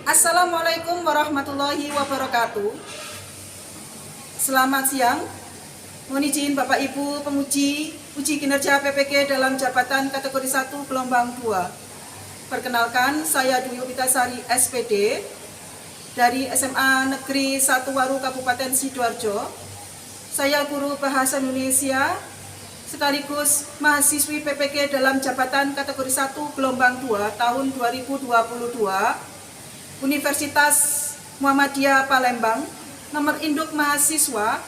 Assalamualaikum warahmatullahi wabarakatuh. Selamat siang. Mohon izin Bapak Ibu penguji uji kinerja PPG dalam jabatan kategori 1 gelombang 2. Perkenalkan, saya Dwi Witasari SPD dari SMA Negeri 1 Waru Kabupaten Sidoarjo. Saya guru Bahasa Indonesia sekaligus mahasiswi PPG dalam jabatan kategori 1 gelombang 2 tahun 2022. Universitas Muhammadiyah Palembang, nomor induk mahasiswa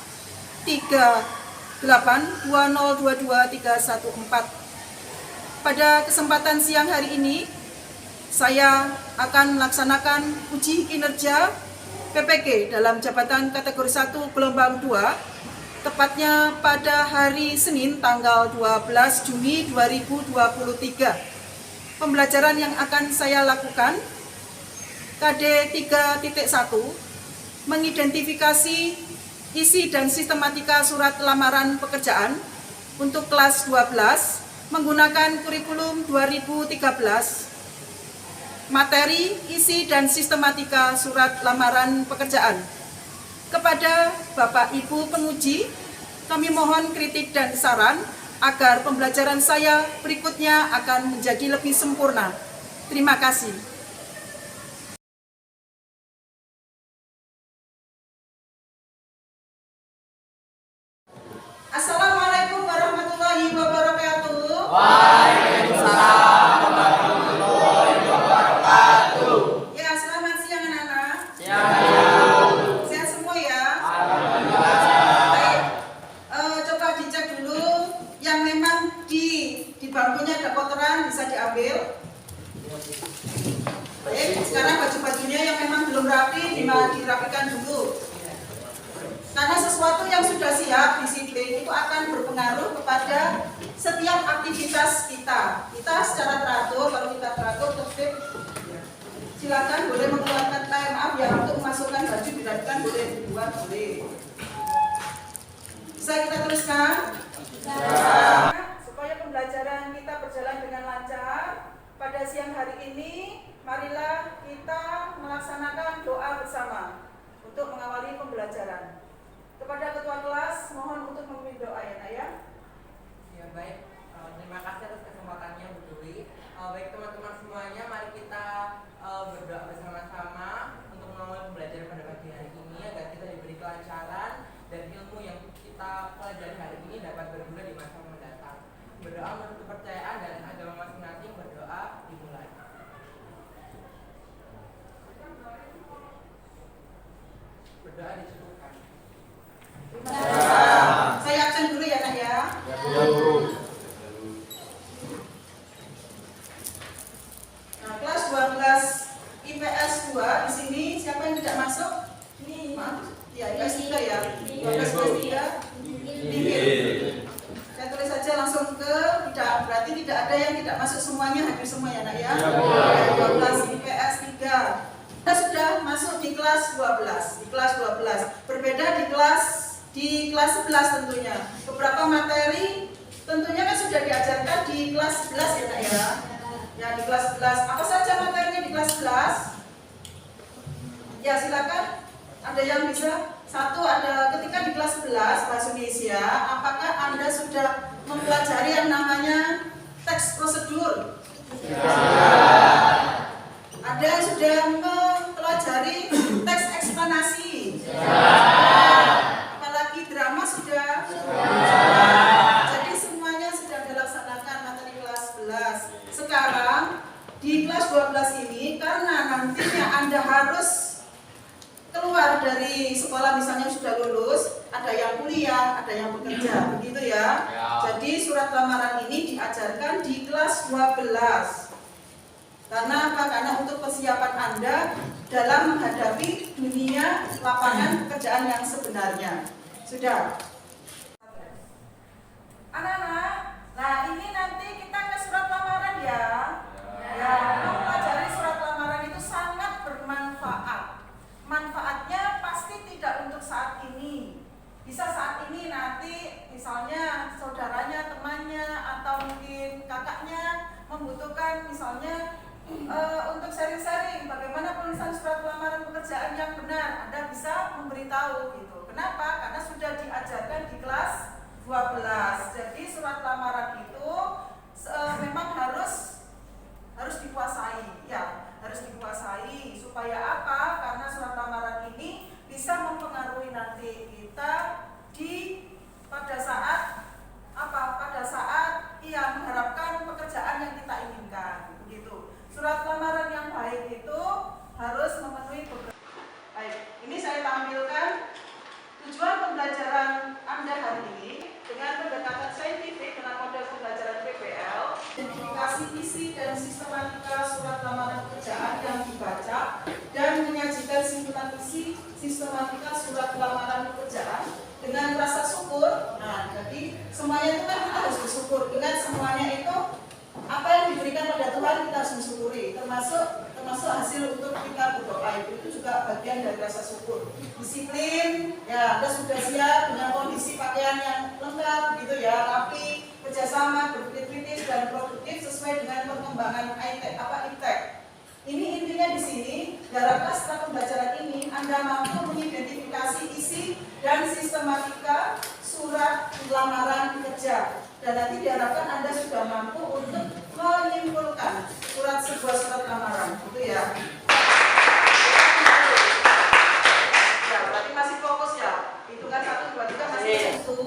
3820223114. Pada kesempatan siang hari ini, saya akan melaksanakan uji kinerja PPG dalam jabatan kategori 1 gelombang 2, tepatnya pada hari Senin tanggal 12 Juni 2023. Pembelajaran yang akan saya lakukan KD 3.1 mengidentifikasi isi dan sistematika surat lamaran pekerjaan untuk kelas 12 menggunakan kurikulum 2013, materi, isi dan sistematika surat lamaran pekerjaan. Kepada Bapak Ibu penguji, kami mohon kritik dan saran agar pembelajaran saya berikutnya akan menjadi lebih sempurna. Terima kasih. Assalamualaikum warahmatullahi wabarakatuh. Waalaikumsalam warahmatullahi wabarakatuh. Ya, selamat siang anak-anak. Siang. Sehat semua ya. Alhamdulillah. Baik. Coba dicek dulu yang memang di bangkunya ada kotoran bisa diambil. Baik, sekarang baju-bajunya yang memang belum rapi dirapikan dulu. Karena sesuatu yang sudah siap, disiplin, itu akan berpengaruh kepada setiap aktivitas kita. Kita secara teratur, kalau kita teratur, tertib, silakan boleh mengeluarkan maaf ya, untuk memasukkan baju dirapikan boleh, dibuat boleh. Bisa kita teruskan? Ya. Supaya pembelajaran kita berjalan dengan lancar, pada siang hari ini, marilah kita melaksanakan doa bersama untuk mengawali pembelajaran. Kepada ketua kelas, mohon untuk memimpin doa ya, Nak ya. Ya baik, terima kasih atas kesempatannya Bu Dwi. Baik teman-teman semuanya, mari kita berdoa bersama-sama untuk mengawali pembelajaran pada pagi hari ini agar kita diberi kelancaran dan ilmu yang kita pelajari hari ini dapat berguna di masa mendatang. Berdoa menurut kepercayaan dan agama masing-masing, berdoa dimulai. Berdoa dicukupkan. Saya absen dulu ya, Nak ya. Nah, kelas 12 IPS 2 di sini siapa yang tidak masuk? Ini, maaf. Ya, IPS 3 ya. 12 IPS 3. Saya tulis saja langsung ke tidak, berarti tidak ada yang tidak masuk, semuanya hadir semua ya, Nak ya. 12 IPS 3. Kita sudah masuk di kelas 12. Di kelas 12. Berbeda di kelas 11 tentunya. Beberapa materi tentunya kan sudah diajarkan di kelas 11 ya, Nak ya. Ya, di kelas 11. Apa saja materinya di kelas 11? Ya, silakan. Ada yang bisa? Satu, ada ketika di kelas 11 Bahasa Indonesia, apakah Anda sudah mempelajari yang namanya teks prosedur? Ada yang sudah mempelajari teks eksplanasi? Apalagi drama sudah? Jadi semuanya sudah dilaksanakan materi kelas 11. Sekarang di kelas 12 ini, karena nantinya Anda harus keluar dari sekolah, misalnya sudah lulus, ada yang kuliah, ada yang bekerja, begitu ya. Jadi surat lamaran ini diajarkan di kelas 12. Karena apa? Karena untuk persiapan Anda dalam menghadapi dunia lapangan pekerjaan yang sebenarnya. Sudah. Anak-anak, nah ini nanti kita ke surat lamaran ya. Ya, mempelajari surat lamaran itu sangat bermanfaat. Manfaatnya pasti tidak untuk saat ini. Bisa saat ini, nanti misalnya saudaranya, temannya, atau mungkin kakaknya membutuhkan misalnya untuk sharing-sharing bagaimana penulisan surat lamaran pekerjaan yang benar, Anda bisa memberitahu gitu. Kenapa? Karena sudah diajarkan di kelas 12. Jadi surat lamaran itu memang harus dikuasai, ya, harus dikuasai. Supaya apa? Karena surat lamaran ini bisa mempengaruhi nanti kita pada saat mengharapkan pekerjaan yang kita inginkan, begitu. Surat lamaran yang baik itu harus memenuhi beberapa. Baik, ini saya tampilkan tujuan pembelajaran Anda hari ini dengan pendekatan saintifik dengan model pembelajaran PBL, identifikasi isi dan sistematika surat lamaran pekerjaan yang dibaca dan menyajikan simpulan isi sistematika surat lamaran pekerjaan dengan rasa syukur. Nah, jadi semuanya itu kan kita harus bersyukur dengan semuanya itu apa yang diberikan pada Tuhan kita harus mensyukuri, termasuk hasil untuk kita berdoa itu juga bagian dari rasa syukur. Disiplin, ya Anda sudah siap dengan kondisi pakaian yang lengkap gitu ya, rapi, kerjasama, berpikir kritis dan produktif sesuai dengan perkembangan iptek. Ini intinya di sini, diharapkan setelah pembelajaran ini Anda mampu mengidentifikasi isi dan sistematika surat lamaran kerja. Dan nanti diharapkan Anda sudah mampu untuk menyimpulkan sebuah surat lamaran, gitu ya. Ya, berarti masih fokus ya. Hitungan 1, 2, 3 masih itu.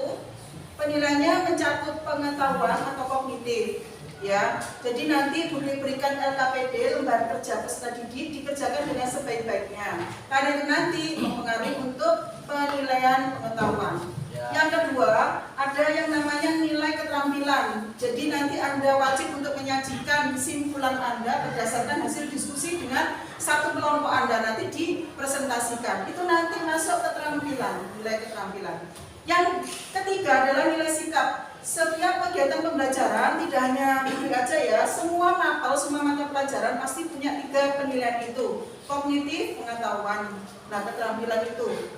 Penilaiannya mencakup pengetahuan atau kognitif. Ya, jadi nanti diberikan LKPD, lembar kerja peserta didik, dikerjakan dengan sebaik-baiknya. Karena itu nanti mempengaruhi untuk penilaian pengetahuan. Yang kedua, ada yang namanya nilai keterampilan. Jadi nanti Anda wajib untuk menyajikan kesimpulan Anda berdasarkan hasil diskusi dengan satu kelompok Anda, nanti dipresentasikan. Itu nanti masuk keterampilan, nilai keterampilan. Yang ketiga adalah nilai sikap. Setiap kegiatan pembelajaran tidak hanya buku aja ya, semua mapel, semua mata pelajaran pasti punya 3 penilaian itu. Kognitif, pengetahuan, nah keterampilan itu.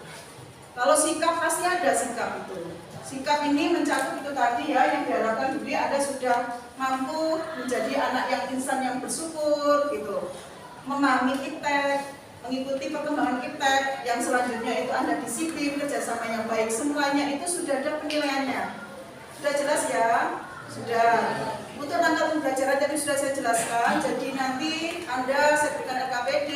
Kalau sikap pasti ada sikap itu. Sikap ini mencakup itu tadi ya, yang diharapkan diri Anda sudah mampu menjadi anak yang insan yang bersyukur gitu. Memahami iptek, mengikuti perkembangan iptek, yang selanjutnya itu Anda disiplin, kerjasama yang baik, semuanya itu sudah ada penilaiannya. Sudah jelas ya? Sudah. Untuk rangka pembelajaran tadi sudah saya jelaskan. Jadi nanti Anda saya berikan LKPD,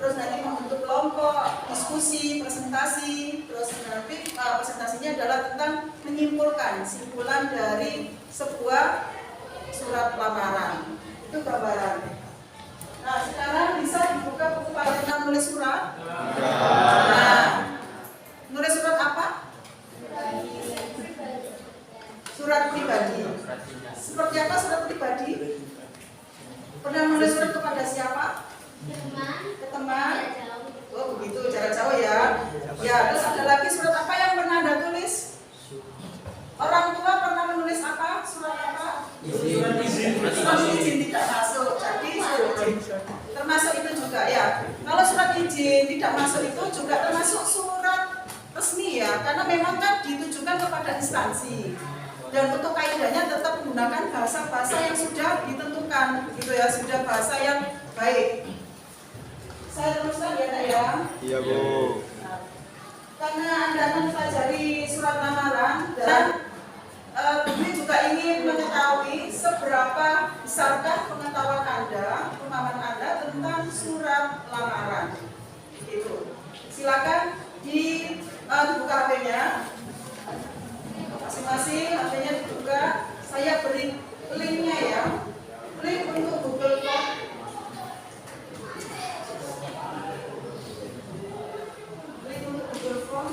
terus nanti membentuk kelompok, diskusi, presentasi, terus nanti presentasinya adalah tentang menyimpulkan simpulan dari sebuah surat lamaran. Itu gambaran. Nah, sekarang bisa dibuka buku pelajaran nulis surat. Nah, nulis surat apa? Surat pribadi. Seperti apa surat pribadi? Pernah menulis surat kepada siapa? Ke teman. Oh begitu, jarak jauh ya. Ya, terus ada lagi surat apa yang pernah Anda tulis? Orang tua pernah menulis apa? Surat apa? Surat izin tidak masuk. Jadi termasuk itu juga ya. Kalau surat izin tidak masuk itu juga termasuk surat resmi ya, karena memang kan ditujukan kepada instansi. Dan untuk kaidahnya tetap menggunakan bahasa-bahasa yang sudah ditentukan, gitu ya, sudah bahasa yang baik. Saya teruskan ya, Nak ya. Iya, Bu. Nah, karena Anda akan mempelajari surat lamaran dan Budi juga ingin mengetahui seberapa besarkah pengetahuan Anda, pemahaman Anda tentang surat lamaran. Gitu. Silakan dibuka HP-nya. Masing-masing HP-nya dibuka. Saya beri linknya ya. Link untuk Google Form. Link untuk Google Form.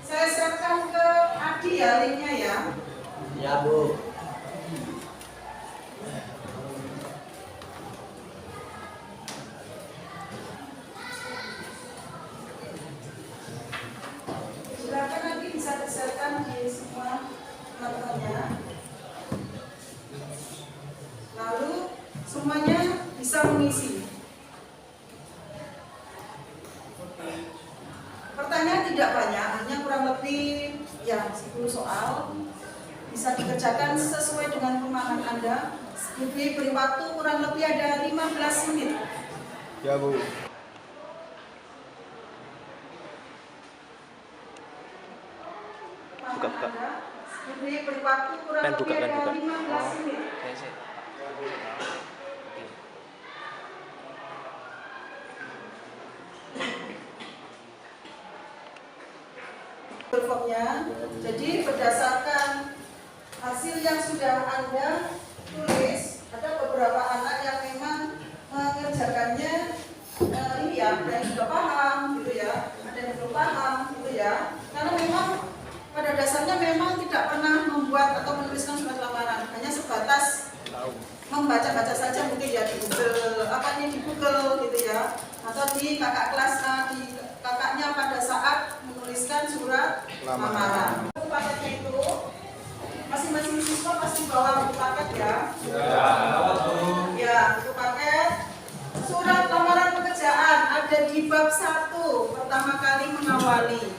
Saya siapkan ke Adi ya linknya ya. Ya, Bu. Silakan nanti bisa disertakan di semua teman-temannya. Lalu semuanya bisa mengisi. Pertanyaan tidak banyak, hanya soal, bisa dikerjakan sesuai dengan pemahaman Anda. Beri waktu kurang lebih ada 15 menit. Ya, Bu. Buka. Beri waktu kurang lebih ada 15 menit. Formnya, jadi berdasarkan hasil yang sudah Anda tulis, ada beberapa anak yang memang mengerjakannya ini ya, ada yang sudah paham gitu ya, ada yang belum paham gitu ya, karena memang pada dasarnya memang tidak pernah membuat atau menuliskan surat lamaran, hanya sebatas membaca-baca saja mungkin ya di Google gitu ya, atau di kakak kelas di kakaknya pada saat menuliskan surat lamaran. Buku paketnya itu masing-masing siswa pasti bawa buku paket ya. Ya, buku paket. Surat lamaran pekerjaan ada di bab 1, pertama kali mengawali.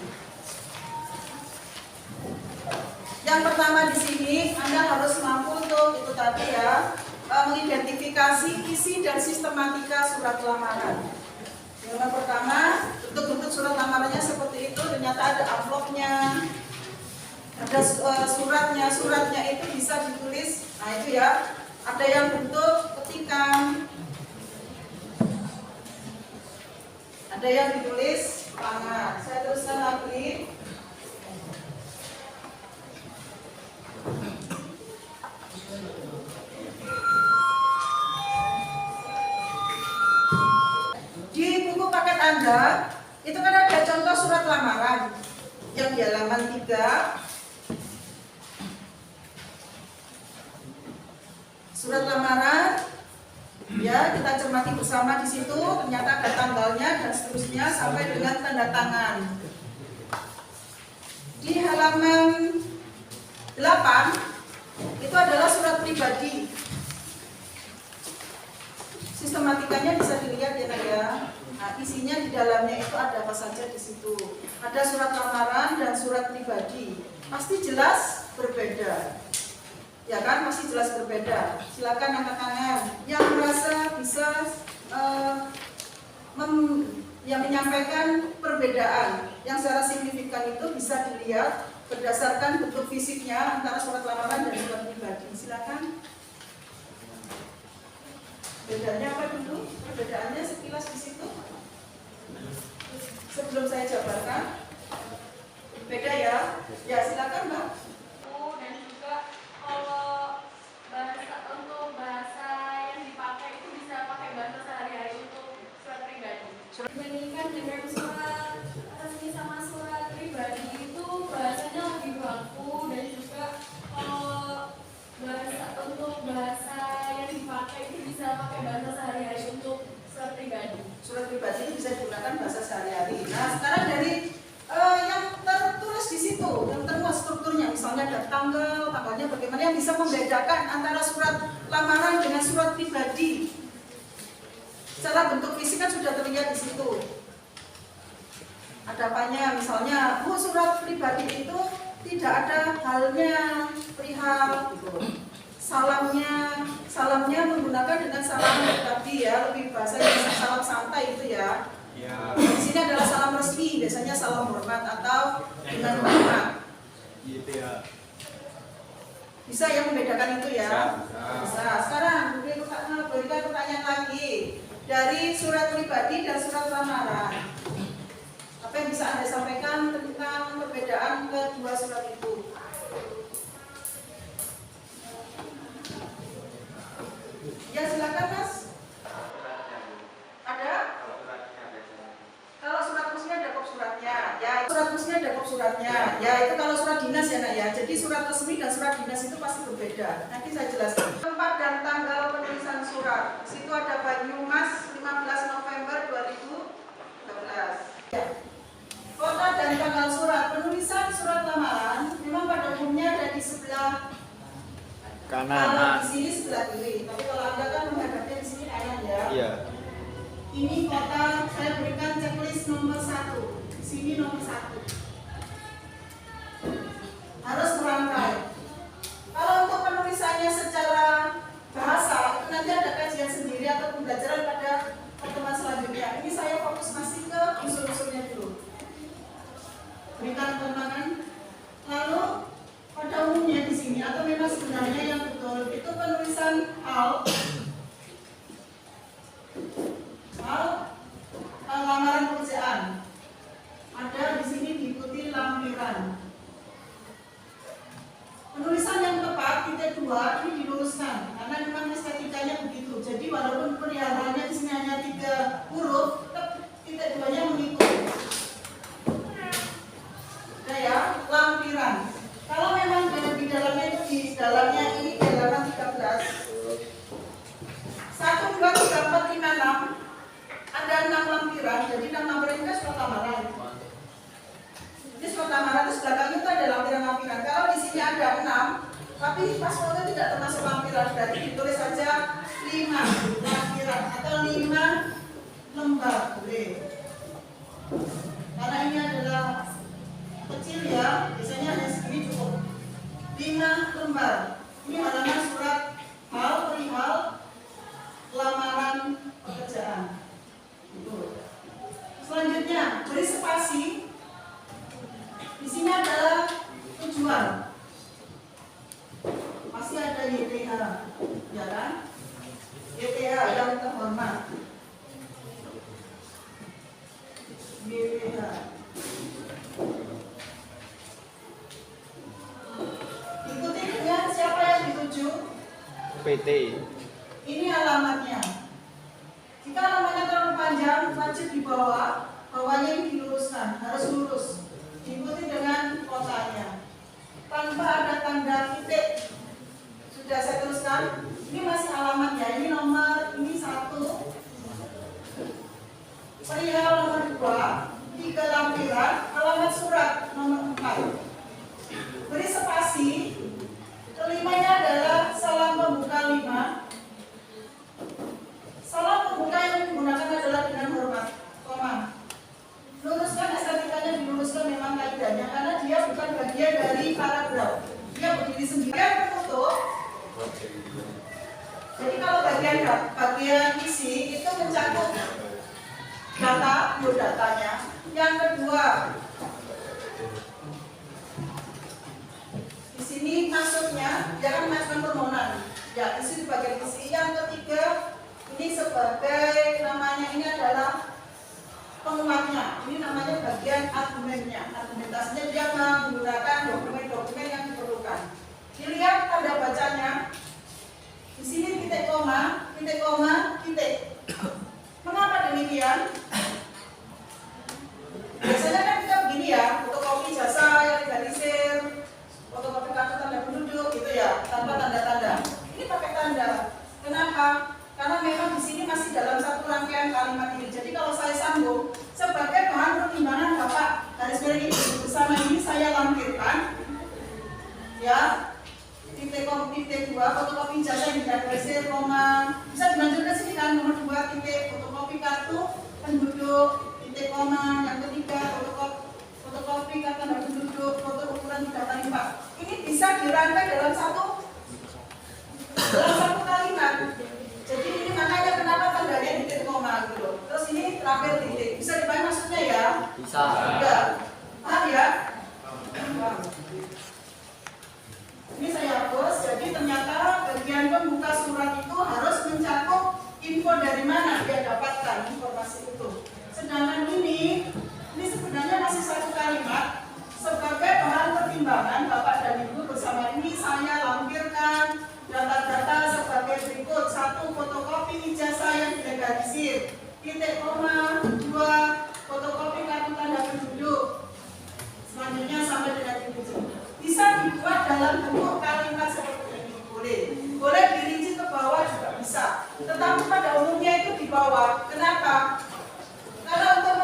Yang pertama di sini Anda harus mampu untuk itu tadi ya, mengidentifikasi isi dan sistematika surat lamaran. Yang pertama, bentuk-bentuk surat lamarannya seperti itu, ternyata ada amplopnya, ada suratnya itu bisa ditulis, nah itu ya, ada yang bentuk ketikan, ada yang ditulis tangan. Saya teruskan lagi. Di buku paket Anda, itu kan ada contoh surat lamaran yang di halaman 3. Surat lamaran, ya kita cermati bersama di situ, ternyata ada tanggalnya dan seterusnya sampai dengan tanda tangan. Di halaman 8, itu adalah surat pribadi. Sistematikanya bisa dilihat ya Nak ya. Nah, isinya di dalamnya itu ada apa saja di situ. Ada surat lamaran dan surat pribadi. Pasti jelas berbeda. Ya kan, masih jelas berbeda. Silakan angkat tangan. Yang merasa bisa yang menyampaikan perbedaan yang secara signifikan itu bisa dilihat berdasarkan bentuk fisiknya antara surat lamaran dan surat pribadi. Silakan. Bedanya apa dulu? Perbedaannya sekilas di situ. Sebelum saya jabarkan, beda ya. Ya silakan Mbak. Dan juga kalau untuk bahasa yang dipakai itu bisa pakai bahasa sehari-hari untuk surat pribadi. Dibandingkan dengan surat resmi sama surat pribadi itu bahasanya lebih baku, dan juga untuk bahasa yang dipakai itu bisa pakai bahasa sehari-hari untuk surat pribadi. Surat pribadi itu bisa digunakan bahasa sehari-hari. Nah sekarang dari yang tertulis di situ, yang termuat strukturnya, misalnya ada tanggalnya bagaimana, yang bisa membedakan antara surat lamaran dengan surat pribadi. Secara bentuk fisik kan sudah terlihat di situ. Ada apanya, misalnya, surat pribadi itu tidak ada halnya, perihal, salamnya menggunakan dengan salam tadi ya, lebih bahasa salam santai itu ya. Di sini adalah salam resmi, biasanya salam hormat atau dengan hormat. Gitu ya. Bisa ya membedakan itu ya? Bisa. Sekarang berikan pertanyaan lagi dari surat pribadi dan surat lamaran. Apa yang bisa Anda sampaikan tentang perbedaan kedua surat itu? Ya silakan Mas. Ada? Kalau surat resmi ada kop suratnya. Ya surat resmi ada kop suratnya. Ya itu kalau surat dinas ya Nak ya. Jadi surat resmi dan surat dinas itu pasti berbeda. Nanti saya jelaskan. Tempat dan tanggal penulisan surat. Di situ ada Banyumas 15 November 2013. Ya. Kota dan tanggal surat. Penulisan surat lamaran memang pada umumnya ada di sebelah Kanan. Kalau di sini sebelah kiri, tapi kalau Anda kan menghadapnya di sini kanan ya. Iya. Ini kota, saya berikan checklist nomor 1. Di sini nomor 1. Harus pembelajaran pada pertemuan selanjutnya. Ini saya fokus masih ke unsur-unsurnya dulu. Berikan ketenangan. Lalu pada umumnya di sini atau memang sebenarnya yang betul itu penulisan hal lamaran pekerjaan. Ada di sini diikuti lampiran. Penulisan yang tepat titik 2 ini diluruskan karena memang estetikanya begitu. Jadi walaupun perihalaannya di sini hanya 3 huruf, tetap titik 2-nya mengikuti. Nah ya, lampiran. Kalau memang di dalamnya itu di dalamnya ini di halaman 13. 1, 2, 3, 4, 5, 6. Ada 6 lampiran. Jadi 6 lampiran itu surat lamaran. Jadi surat lamaran itu belakangnya itu ada lampiran-lampiran. Kalau di sini ada 6, tapi paspornya tidak termasuk lampiran, berarti ditulis saja 5 lampiran atau 5 lembar boleh. Karena ini adalah kecil ya, biasanya hanya segini cukup. 5 lembar. Ini halaman surat hal perihal lamaran pekerjaan. Selanjutnya beri spasi. Di sini adalah tujuan. Masih ada YTH, ya kan? YTH yang terhormat. YTH. Ikuti dengan siapa yang dituju? PT. Ini alamatnya. Jika alamatnya terlalu panjang, wajib di bawahnya ini diluruskan, harus lurus. Diikuti dengan kotanya. Tanpa ada tanda titik. Sudah saya teruskan. Ini masih alamatnya. Ini nomor, ini 1. Perihal nomor 2, 3 lampiran, alamat surat nomor 4. Beri spasi. Kelimanya adalah salam pembuka 5. Salam pembuka yang digunakan adalah dengan hormat, koma. Luruskan estetikanya, diluruskan memang kaidahnya karena dia bukan bagian dari paragraf. Dia berdiri sendiri. Penutup. Jadi kalau bagian isi itu mencakup data, biodatanya. Yang kedua, di sini maksudnya jangan mengajukan permohonan. Ya, isi di bagian isi. Yang ketiga, ini sebagai namanya ini adalah penguatnya. Ini namanya bagian argumennya. Argumentasinya dia menggunakan dokumen-dokumen yang diperlukan. Dilihat tanda bacanya. Di sini titik koma, titik koma, titik. Mengapa demikian? Biasanya kan kita begini ya, fotokopi jasa yang digalisir, fotokopi kartu tanda penduduk gitu ya, tanpa tanda-tanda. Ini pakai tanda. Kenapa? Karena memang di sini masih dalam satu rangkaian kalimat ini. Jadi kalau saya sambung sebagai bahan pertimbangan Bapak garis miring ini bersama ini saya lampirkan ya titik 2 fotokopi jasa yang digalisir koma, bisa dilanjutkan sini kan nomor 2 titik fotokopi kartu penduduk titik koma, yang ketiga fotokopi kartu tanda penduduk foto ukuran 3x4. Ini bisa dirangkai dalam satu kalimat. Jadi ini makanya kenapa tandanya titik koma gitu loh. Terus ini terakhir titik. Bisa dipahami maksudnya ya? Bisa. Enggak. Paham ya? Ini saya hapus. Jadi ternyata bagian pembuka surat itu harus mencakup info dari mana dia dapatkan informasi itu. Sedangkan ini sebenarnya masih satu kalimat. Sebagai bahan pertimbangan Bapak dan Ibu bersama ini saya lampirkan data-data sebagai berikut. 1. Fotokopi ijazah yang dilegalisir. Titik koma. 2. Fotokopi kartu tanda penduduk. Selanjutnya sampai dengan titik. Bisa dibuat dalam bentuk kalimat seperti ini. Boleh dirinci ke bawah juga bisa. Tetapi pada umumnya itu di bawah. Kenapa? Karena untuk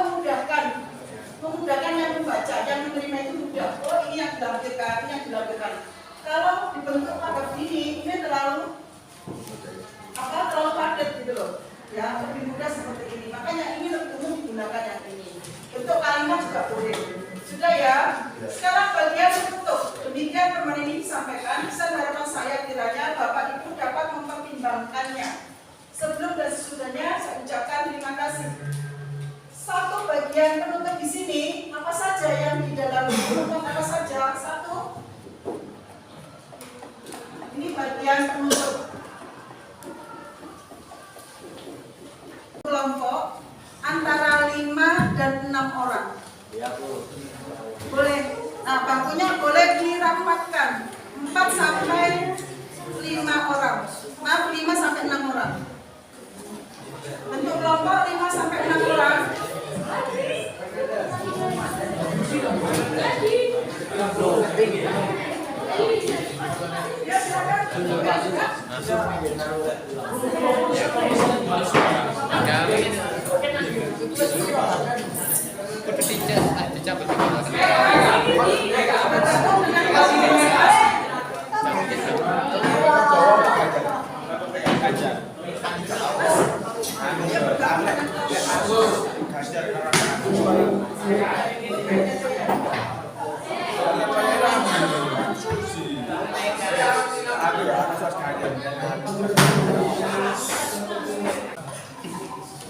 memudahkan yang membaca, yang menerima itu mudah. Oh ini yang dilampirkan, ini yang dilampirkan. Kalau dibentuk pada ini terlalu padat gitu loh. Ya, lebih mudah seperti ini. Makanya ini lebih umum digunakan yang ini. Bentuk kalimat juga boleh. Sudah ya. Sekarang bagian penutup. Demikian permohonan ini disampaikan. Pesan harapan saya kiranya Bapak Ibu dapat mempertimbangkannya. Sebelum dan sesudahnya saya ucapkan terima kasih. Satu bagian penutup di sini, apa saja yang di dalam penutup apa saja? Satu, ini bagian penutup kelompok antara 5 dan 6 orang. Ya, Bu. Boleh. Nah, bangkunya boleh dirapatkan 4 sampai 5 orang. Maaf, 5 sampai 6 orang. Bentuk kelompok 5 sampai 6 orang. Ya,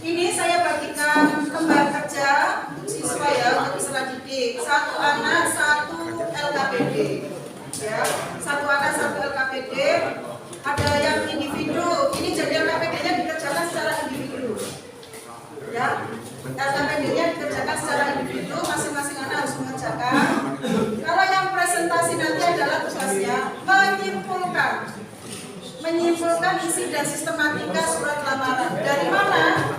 ini saya bagikan lembar kerja siswa ya untuk peserta didik. 1 anak 1 LKPD. Ya, 1 anak 1 LKPD. Ada yang individu. Ini jadi LKPD-nya dikerjakan secara individu. Ya, LKPD-nya dikerjakan secara individu. Masing-masing anak harus mengerjakan. Kalau yang presentasi nanti adalah tugasnya menyimpulkan isi dan sistematika surat lamaran. Dari mana?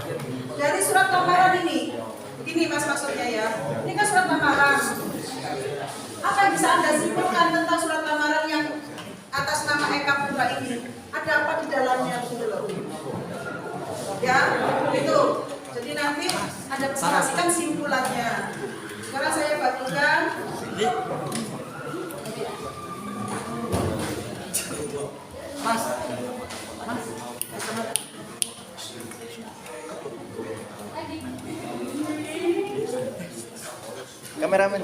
Dari surat lamaran ini. Begini Mas maksudnya ya. Ini kan surat lamaran. Apa yang bisa Anda simpulkan tentang surat lamaran yang atas nama Eka Putra ini? Ada apa di dalamnya gitu loh. Ya, itu. Jadi nanti Anda presentasikan simpulannya. Sekarang saya bagikan. Mas. Kameramen.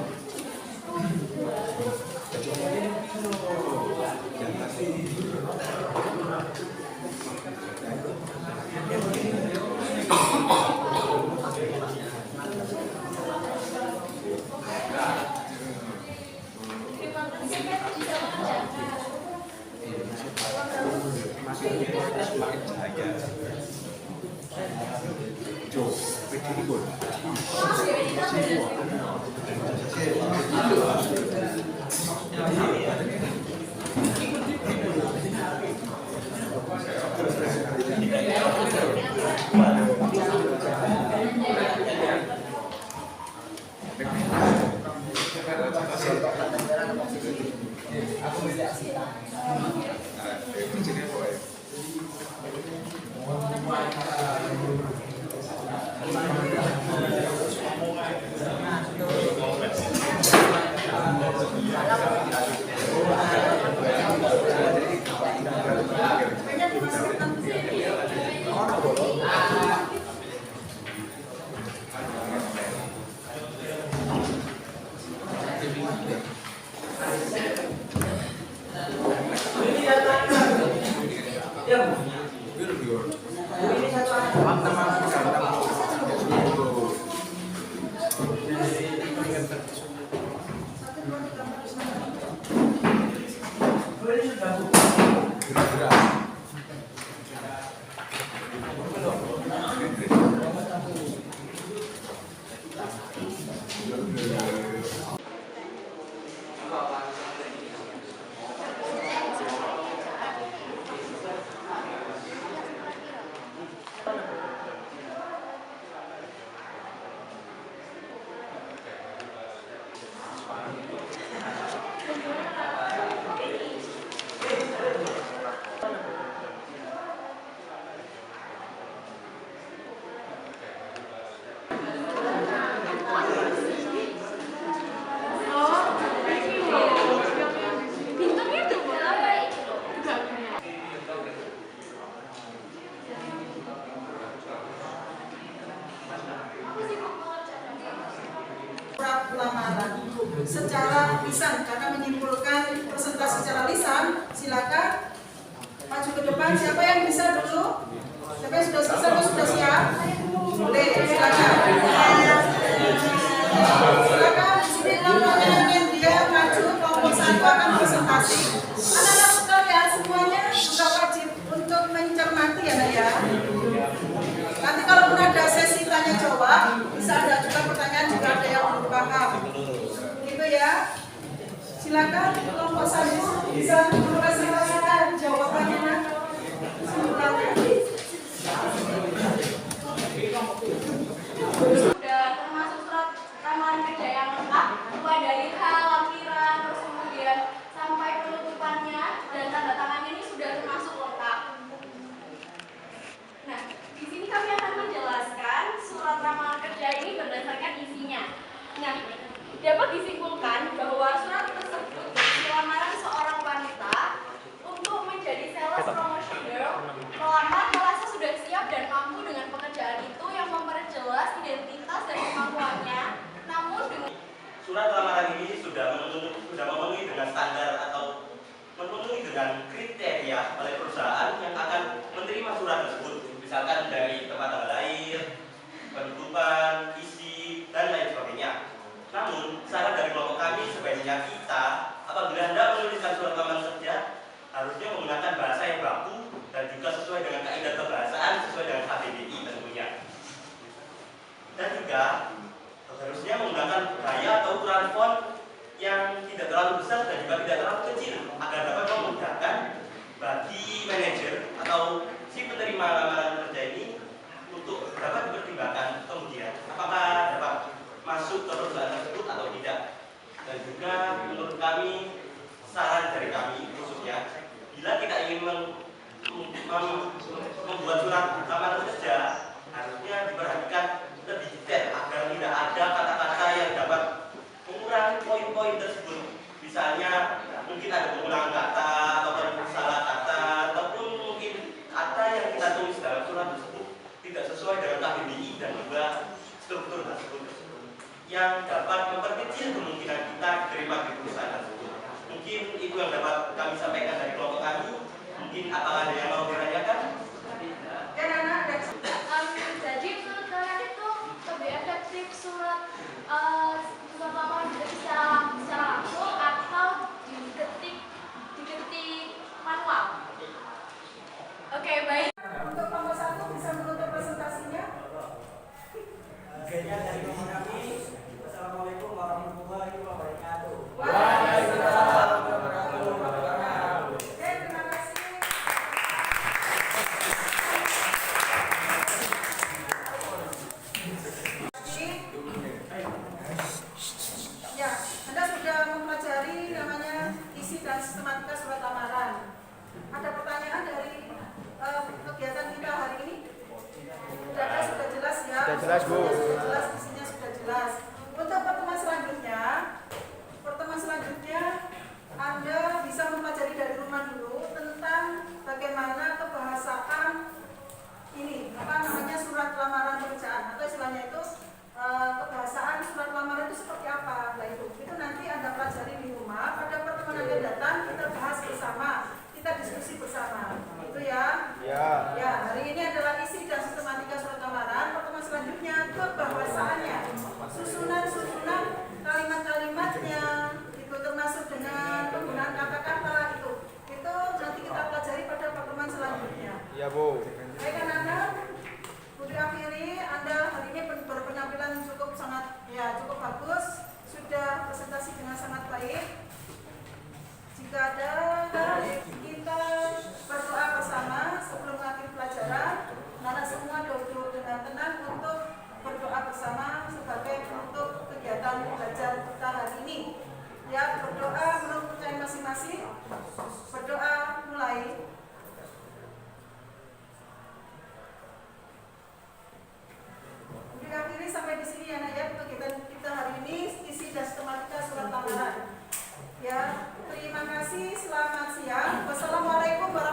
Lamaran secara lisan karena menyimpulkan presentasi secara lisan. Silakan maju ke depan. Siapa yang bisa dulu? Sampai sudah selesai atau sudah siap? Boleh, silakan. Silakan di sini namanya ingin dia maju kelompok 1 akan presentasi. Anak-anak sekalian semuanya juga wajib untuk mencermati ya, Nak ya. Nanti kalau pun ada sesi tanya jawab, bisa ada juga pertanyaan jika ada yang belum paham. Gitu ya. Silakan kelompok 1 bisa mempresentasikan jawabannya. Sudah termasuk surat ramalan kerja yang lengkap, mulai dari hal, lampiran, terus kemudian sampai penutupannya dan tanda tangannya ini sudah termasuk lengkap. Nah, di sini kami akan menjelaskan surat ramalan kerja ini berdasarkan isinya. Nah, dapat disimpulkan bahwa surat tersebut berisi lamaran seorang wanita untuk menjadi sales promotion girl, melamar merasa sudah siap dan mampu dengan pekerjaan itu yang memperjelas identitas dan kemampuannya, namun dengan surat lamaran ini sudah memenuhi dengan standar atau memenuhi dengan kriteria oleh perusahaan yang akan menerima surat tersebut, misalkan dari tempat tanggal lahir, penutupan, isi, dan lain sebagainya. Namun, saran dari kelompok kami sebaiknya kita apabila hendak menuliskan surat lamaran kerja harusnya menggunakan bahasa yang baku dan juga sesuai dengan kaidah kebahasaan sesuai dengan KBBI tentunya. Dan juga harusnya menggunakan gaya atau ukuran font yang tidak terlalu besar dan juga tidak terlalu kecil agar dapat memudahkan bagi manajer atau si penerima lamaran kerja ini untuk dapat dipertimbangkan kemudian apakah dapat masuk ke perusahaan tersebut atau tidak. Dan juga menurut kami, saran dari kami khususnya, bila kita ingin membuat surat lamaran kerja harusnya diperhatikan lebih detail agar tidak ada kata-kata yang dapat mengurangi poin-poin tersebut. Misalnya mungkin ada pengulangan kata ataupun salah kata ataupun mungkin kata yang kita tulis dalam surat tersebut tidak sesuai dengan KBBI dan juga struktur tersebut yang dapat memperkecil kemungkinan kita diterima di perusahaan tersebut. Mungkin itu yang dapat kami sampaikan dari kelompok kami. Mungkin apakah ada yang mau ditanyakan? jadi menurut kalian itu lebih efektif surat lamaran secara langsung atau diketik manual? Oke, baik. Untuk kelompok 1 bisa menutup presentasinya. Akhirnya dari kelompok kami, wassalamualaikum warahmatullahi wabarakatuh. Waalaikumsalam warahmatullahi wabarakatuh. Oke, terima kasih. Ya, Anda sudah mempelajari namanya isi dan sistematika surat lamaran. Ada pertanyaan dari kegiatan kita hari ini? Sudah jelas ya? Sudah jelas, Bu. Sudah jelas, isinya sudah jelas. Untuk pertemuan selanjutnya Anda bisa mempelajari dari rumah dulu tentang bagaimana kebahasaan ini, surat lamaran pekerjaan atau istilahnya itu kebahasaan surat lamaran itu seperti apa. Nah, itu nanti Anda pelajari di rumah. Pada pertemuan yang akan datang kita bahas bersama, kita diskusi bersama. Itu ya. Ya, hari ini adalah isi dan sistematika surat lamaran. Pertemuan selanjutnya kebahasaannya, susunan kalimat-kalimatnya, itu termasuk dengan penggunaan kata-kata itu nanti kita pelajari pada pertemuan selanjutnya. Ya, Bu. Baik anak-anak, Budi akhiri Anda hari ini berpenampilan cukup bagus, sudah presentasi dengan sangat baik. Jika ada, kita berdoa bersama sebelum mengakhiri pelajaran. Anak semua duduk dengan tenang untuk berdoa bersama sebagai penutup kegiatan belajar kita hari ini. Ya, berdoa menurut percayaan masing-masing. Berdoa mulai. Akhiri sampai di sini ya, Nak ya, kegiatan kita hari ini isi dan sistematika surat lamaran. Ya, terima kasih. Selamat siang. Wassalamualaikum warahmatullahi wabarakatuh.